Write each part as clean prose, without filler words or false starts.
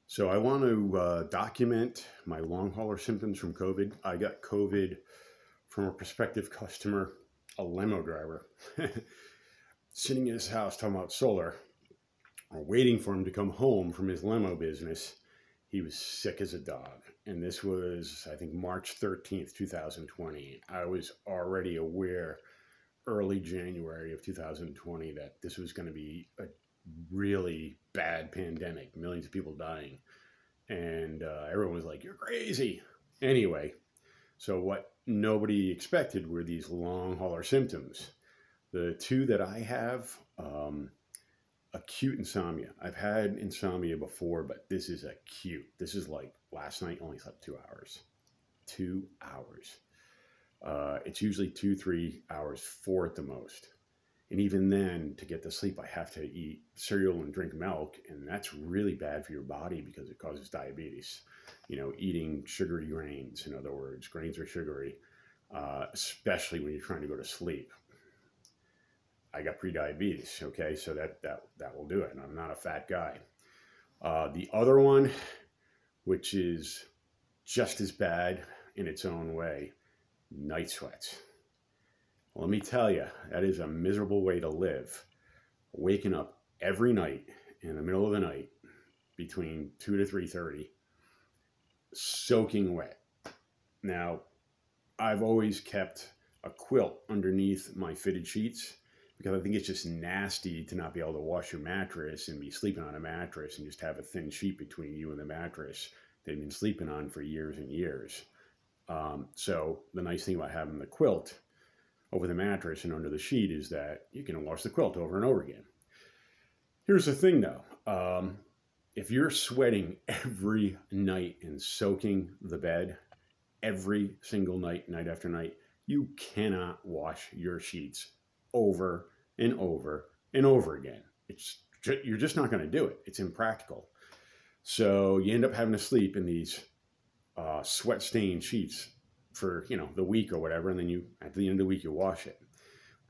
So I want to document my long hauler symptoms from COVID. I got COVID from a prospective customer, a limo driver, sitting in his house talking about solar, waiting for him to come home from his limo business. He was sick as a dog. And this was, I think, March 13th, 2020. I was already aware early January of 2020 that this was going to be a really bad pandemic, millions of people dying. And everyone was like, "You're crazy." Anyway, so what nobody expected were these long hauler symptoms. The two that I have, acute insomnia. I've had insomnia before, but this is acute. This is like last night, only slept 2 hours. 2 hours. It's usually 2, 3 hours, 4 at the most. And even then, to get to sleep, I have to eat cereal and drink milk. And that's really bad for your body because it causes diabetes. You know, eating sugary grains, in other words, grains are sugary, especially when you're trying to go to sleep. I got prediabetes, okay? So that will do it. And I'm not a fat guy. The other one, which is just as bad in its own way, night sweats. Let me tell you, that is a miserable way to live. Waking up every night in the middle of the night between 2 to 3:30, soaking wet. Now, I've always kept a quilt underneath my fitted sheets because I think it's just nasty to not be able to wash your mattress and be sleeping on a mattress and just have a thin sheet between you and the mattress that you've been sleeping on for years and years. So the nice thing about having the quilt over the mattress and under the sheet is that you can wash the quilt over and over again. Here's the thing though, if you're sweating every night and soaking the bed every single night, night after night, you cannot wash your sheets over and over and over again. You're just not going to do it. It's impractical. So you end up having to sleep in these sweat-stained sheets for, the week or whatever, and then at the end of the week you wash it.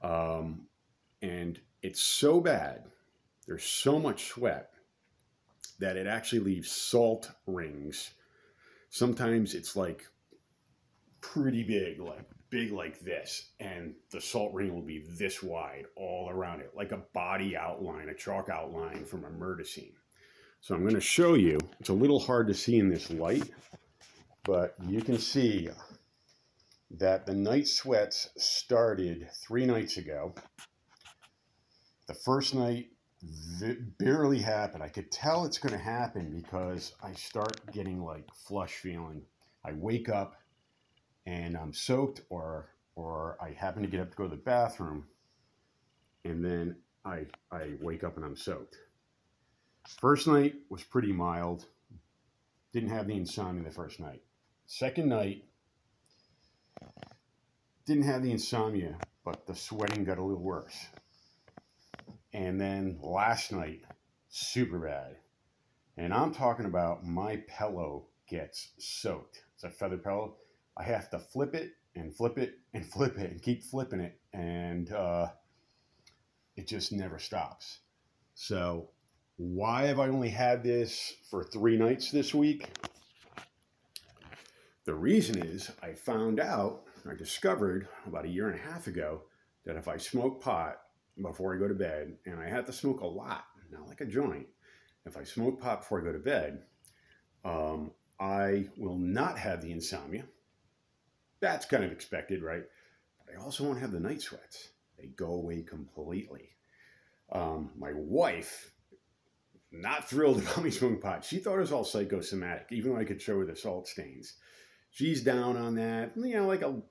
And it's so bad, there's so much sweat that it actually leaves salt rings. Sometimes it's like pretty big like this, and the salt ring will be this wide all around it, like a body outline, a chalk outline from a murder scene. So I'm going to show you. It's a little hard to see in this light, but you can see that the night sweats started 3 nights ago. The first night barely happened. I could tell it's going to happen because I start getting like flush feeling. I wake up and I'm soaked, or I happen to get up to go to the bathroom, and then I wake up and I'm soaked. First night was pretty mild. Didn't have the insomnia the first night. Second night, didn't have the insomnia, but the sweating got a little worse. And then last night, super bad. And I'm talking about my pillow gets soaked. It's a feather pillow. I have to flip it and flip it and flip it and keep flipping it. And it just never stops. So why have I only had this for 3 nights this week? The reason is I discovered about 1.5 years ago that if I smoke pot before I go to bed, and I have to smoke a lot, not like a joint, if I smoke pot before I go to bed, I will not have the insomnia. That's kind of expected, right? But I also won't have the night sweats. They go away completely. My wife, not thrilled about me smoking pot. She thought it was all psychosomatic, even though I could show her the salt stains. She's down on that. Like a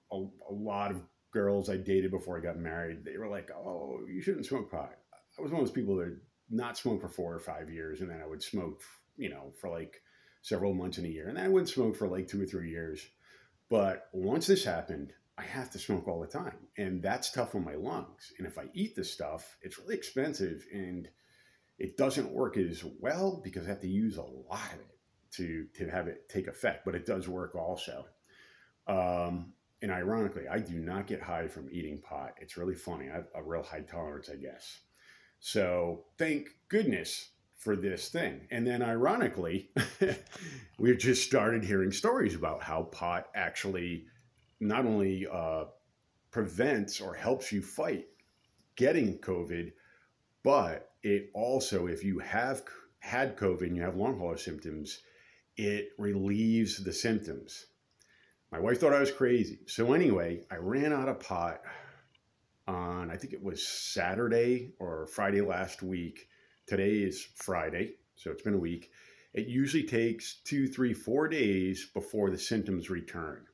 lot of girls I dated before I got married, they were like, "Oh, you shouldn't smoke pot." I was one of those people that not smoke for 4 or 5 years, and then I would smoke, for like several months in a year, and then I wouldn't smoke for like 2 or 3 years. But once this happened, I have to smoke all the time, and that's tough on my lungs. And if I eat this stuff, it's really expensive, and it doesn't work as well because I have to use a lot of it to have it take effect, but it does work also. And ironically, I do not get high from eating pot. It's really funny. I have a real high tolerance, I guess. So thank goodness for this thing. And then ironically, we've just started hearing stories about how pot actually not only prevents or helps you fight getting COVID, but it also, if you have had COVID and you have long hauler symptoms, it relieves the symptoms. My wife thought I was crazy. So anyway, I ran out of pot on, I think it was Saturday or Friday last week. Today is Friday, so it's been a week. It usually takes 2, 3, 4 days before the symptoms return.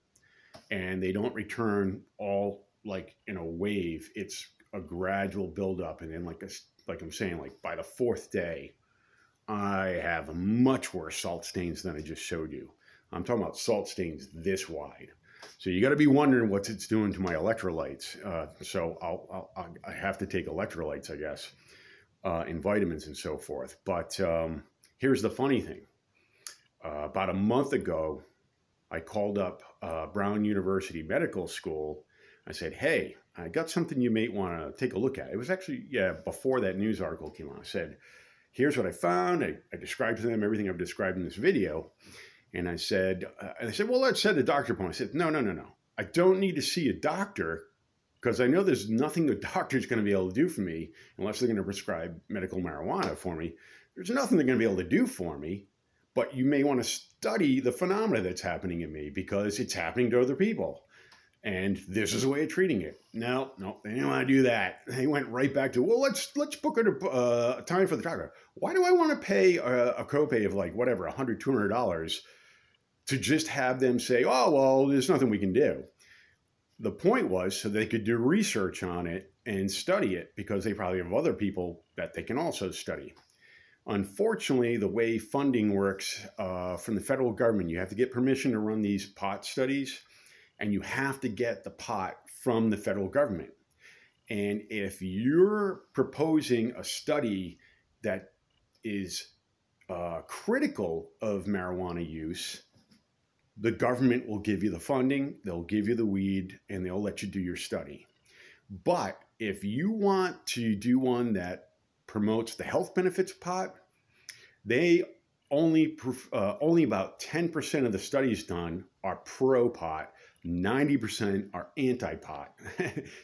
And they don't return all like in a wave. It's a gradual buildup. And then like I'm saying, like by the 4th day, I have much worse salt stains than I just showed you. I'm talking about salt stains this wide. So you got to be wondering what it's doing to my electrolytes. So I have to take electrolytes, I guess, and vitamins and so forth. But here's the funny thing. About a month ago, I called up Brown University Medical School. I said, hey, I got something you may want to take a look at. It was actually, before that news article came out. I said, here's what I found. I described to them everything I've described in this video. And I said, well, let's set a doctor appointment. I said, no. I don't need to see a doctor because I know there's nothing a doctor's going to be able to do for me unless they're going to prescribe medical marijuana for me. There's nothing they're going to be able to do for me, but you may want to study the phenomena that's happening in me because it's happening to other people. And this is a way of treating it. No, they didn't want to do that. They went right back to, well, let's book a time for the doctor. Why do I want to pay a copay of like whatever, $100, $200 to just have them say, oh, well, there's nothing we can do. The point was so they could do research on it and study it because they probably have other people that they can also study. Unfortunately, the way funding works from the federal government, you have to get permission to run these pot studies. And you have to get the pot from the federal government. And if you're proposing a study that is critical of marijuana use, the government will give you the funding, they'll give you the weed, and they'll let you do your study. But if you want to do one that promotes the health benefits of pot, they only about 10% of the studies done are pro-pot. 90% are anti-pot.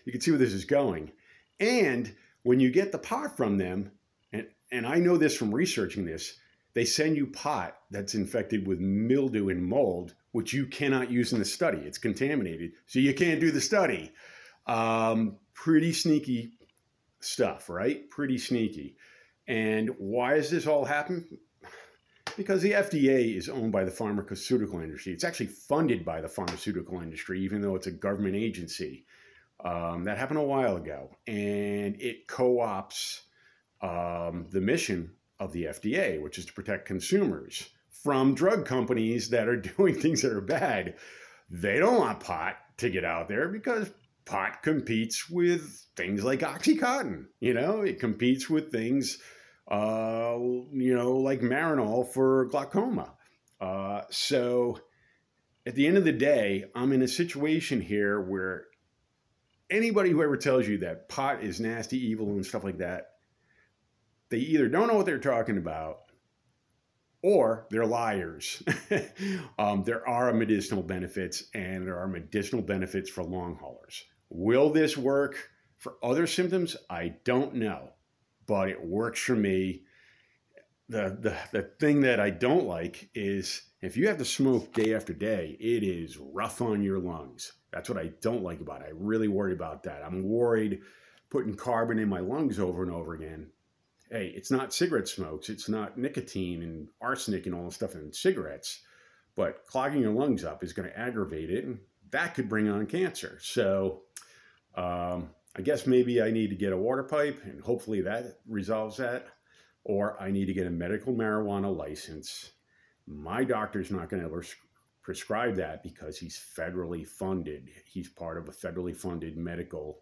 You can see where this is going. And when you get the pot from them, and I know this from researching this, they send you pot that's infected with mildew and mold, which you cannot use in the study. It's contaminated, so you can't do the study. Pretty sneaky stuff, right? Pretty sneaky. And why does this all happen? Because the FDA is owned by the pharmaceutical industry. It's actually funded by the pharmaceutical industry, even though it's a government agency. That happened a while ago. And it co-opts the mission of the FDA, which is to protect consumers from drug companies that are doing things that are bad. They don't want pot to get out there because pot competes with things like OxyContin. It competes with things like Marinol for glaucoma. So at the end of the day, I'm in a situation here where anybody who ever tells you that pot is nasty, evil, and stuff like that, they either don't know what they're talking about or they're liars. There are medicinal benefits, and there are medicinal benefits for long haulers. Will this work for other symptoms? I don't know. But it works for me. The thing that I don't like is if you have to smoke day after day, it is rough on your lungs. That's what I don't like about it. I really worry about that. I'm worried putting carbon in my lungs over and over again. Hey, it's not cigarette smokes. It's not nicotine and arsenic and all the stuff in cigarettes. But clogging your lungs up is going to aggravate it, and that could bring on cancer. So I guess maybe I need to get a water pipe and hopefully that resolves that, or I need to get a medical marijuana license. My doctor's not going to prescribe that because he's federally funded. He's part of a federally funded medical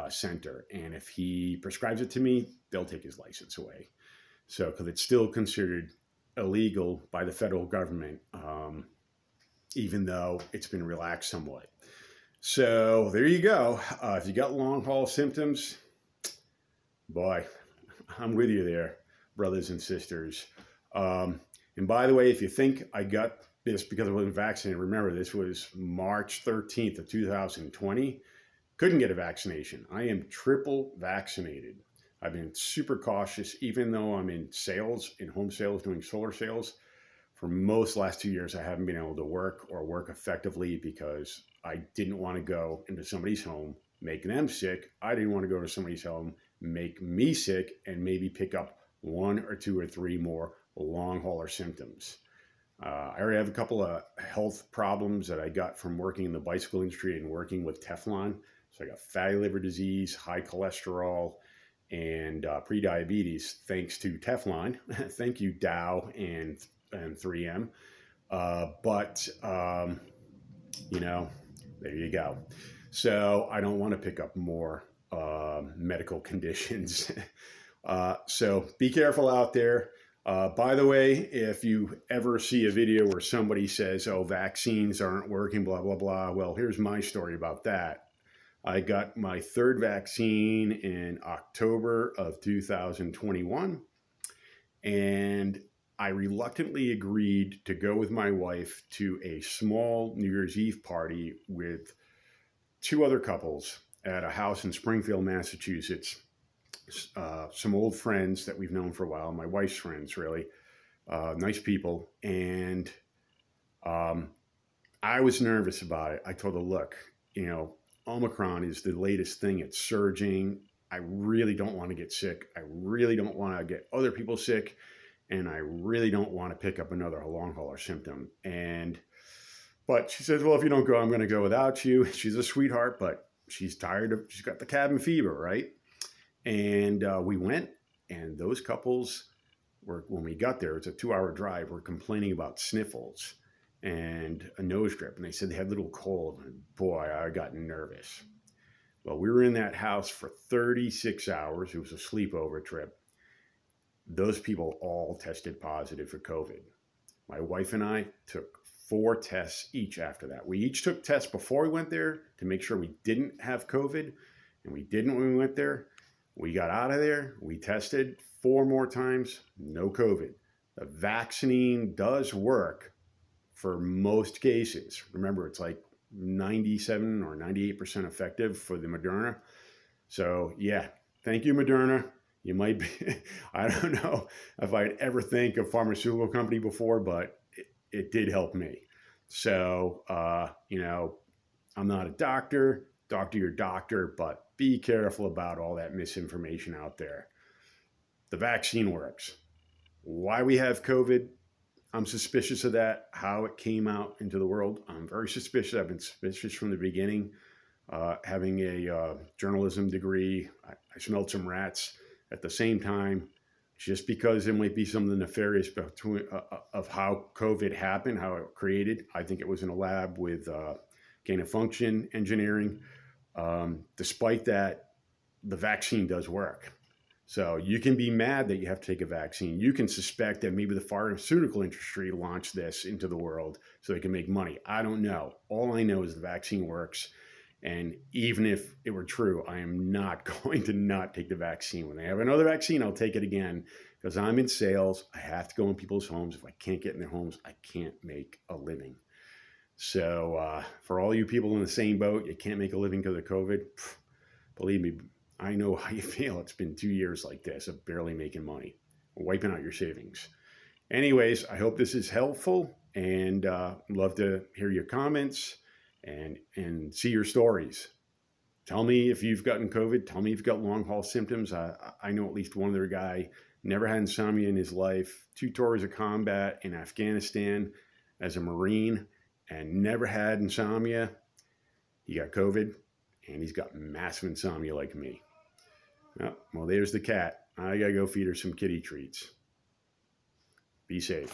center. And if he prescribes it to me, they'll take his license away. So, because it's still considered illegal by the federal government, even though it's been relaxed somewhat. So there you go. If you got long haul symptoms, boy, I'm with you there. brothers and sisters. And by the way, if you think I got this because I wasn't vaccinated, remember this was March 13th of 2020. Couldn't get a vaccination. I am triple vaccinated. I've been super cautious, even though I'm in sales, in home sales, doing solar sales. For most last 2 years, I haven't been able to work or work effectively because I didn't want to go into somebody's home, make them sick. I didn't want to go to somebody's home, make me sick, and maybe pick up 1 or 2 or 3 more long hauler symptoms. I already have a couple of health problems that I got from working in the bicycle industry and working with Teflon. So I got fatty liver disease, high cholesterol, and pre-diabetes thanks to Teflon. Thank you, Dow and 3M. You know, there you go. So I don't want to pick up more medical conditions. So be careful out there. By the way, if you ever see a video where somebody says, oh, vaccines aren't working, blah, blah, blah. Well, here's my story about that. I got my 3rd vaccine in October of 2021, and I reluctantly agreed to go with my wife to a small New Year's Eve party with 2 other couples at a house in Springfield, Massachusetts. Some old friends that we've known for a while, my wife's friends, really nice people. And I was nervous about it. I told her, look, you know, Omicron is the latest thing. It's surging. I really don't want to get sick. I really don't want to get other people sick. And I really don't want to pick up another long hauler symptom. But she says, well, if you don't go, I'm going to go without you. She's a sweetheart, but she's she's got the cabin fever, right? And we went, and those couples when we got there, it's a 2-hour drive, were complaining about sniffles and a nose drip. And they said they had a little cold. And boy, I got nervous. Well, we were in that house for 36 hours. It was a sleepover trip. Those people all tested positive for COVID. My wife and I took 4 tests each after that. We each took tests before we went there to make sure we didn't have COVID, and we didn't when we went there. We got out of there, we tested 4 more times, no COVID. The vaccine does work for most cases. Remember, it's like 97 or 98% effective for the Moderna. So yeah, thank you, Moderna. You might be, I don't know if I'd ever think of pharmaceutical company before, but it did help me. So, you know, I'm not a doctor, your doctor, but be careful about all that misinformation out there. The vaccine works. Why we have COVID, I'm suspicious of that, how it came out into the world. I'm very suspicious. I've been suspicious from the beginning. Having a journalism degree, I smelled some rats at the same time, just because there might be something nefarious between, of how COVID happened, how it created. I think it was in a lab with gain of function engineering. Despite that, the vaccine does work. So you can be mad that you have to take a vaccine. You can suspect that maybe the pharmaceutical industry launched this into the world so they can make money. I don't know. All I know is the vaccine works. And even if it were true, I am not going to not take the vaccine. When they have another vaccine, I'll take it again because I'm in sales. I have to go in people's homes. If I can't get in their homes, I can't make a living. So for all you people in the same boat, you can't make a living because of COVID, believe me, I know how you feel. It's been 2 years like this of barely making money, wiping out your savings. Anyways, I hope this is helpful, and love to hear your comments and see your stories. Tell me if you've gotten COVID. Tell me if you've got long haul symptoms. I know at least one other guy never had insomnia in his life, 2 tours of combat in Afghanistan as a Marine, and never had insomnia. He got COVID, and he's got massive insomnia like me. Oh, well, there's the cat. I gotta go feed her some kitty treats. Be safe.